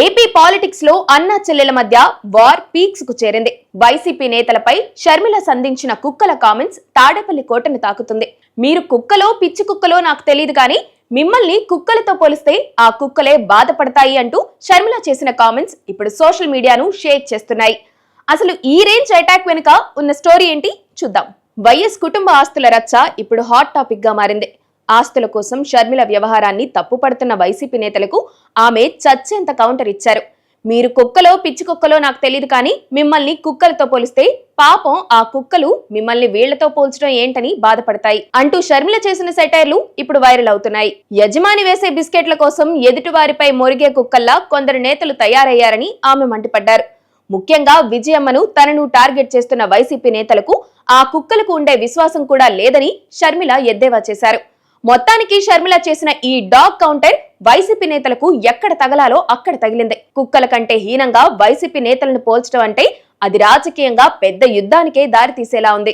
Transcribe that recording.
AP politics లో అన్నా చెల్లెల మధ్య వార్ పీక్స్ కు చేరింది. వైసీపీ నేతలపై షర్మిల సంధించిన కుక్కల కామెంట్స్ తాడేపల్లి కోటను తాకుతుంది. మీరు కుక్కలో పిచ్చి కుక్కలో నాకు తెలియదు కానీ మిమ్మల్ని కుక్కలతో పోలిస్తే ఆ కుక్కలే బాధపడతాయి అంటూ షర్మిల చేసిన కామెంట్స్ ఇప్పుడు సోషల్ మీడియాను షేక్ చేస్తున్నాయి. అసలు ఈ రేంజ్ అటాక్ వెనుక ఉన్న స్టోరీ ఏంటి చూద్దాం. వైఎస్ కుటుంబ ఆస్తుల రచ్చ ఇప్పుడు హాట్ టాపిక్ గా మారింది. ఆస్తుల కోసం షర్మిల వ్యవహారాన్ని తప్పుపడుతున్న వైసీపీ నేతలకు ఆమె చచ్చేంత కౌంటర్ ఇచ్చారు. మీరు కుక్కలో పిచ్చి కుక్కలో నాకు తెలియదు కానీ మిమ్మల్ని కుక్కలతో పోలిస్తే పాపం ఆ కుక్కలు మిమ్మల్ని వీళ్లతో పోల్చడం ఏంటని బాధపడతాయి అంటూ షర్మిల చేసిన సెటైర్లు ఇప్పుడు వైరల్ అవుతున్నాయి. యజమాని వేసే బిస్కెట్ల కోసం ఎదుటివారిపై మొరిగే కుక్కల్లా కొందరు నేతలు తయారయ్యారని ఆమె మండిపడ్డారు. ముఖ్యంగా విజయమ్మను తనను టార్గెట్ చేస్తున్న వైసీపీ నేతలకు ఆ కుక్కలకు ఉండే విశ్వాసం కూడా లేదని షర్మిల ఎద్దేవా చేశారు. మొత్తానికి షర్మిల చేసిన ఈ డాగ్ కౌంటర్ వైసీపీ నేతలకు ఎక్కడ తగలాలో అక్కడ తగిలింది. కుక్కల కంటే హీనంగా వైసీపీ నేతలను పోల్చడం అంటే అది రాజకీయంగా పెద్ద యుద్ధానికే దారితీసేలా ఉంది.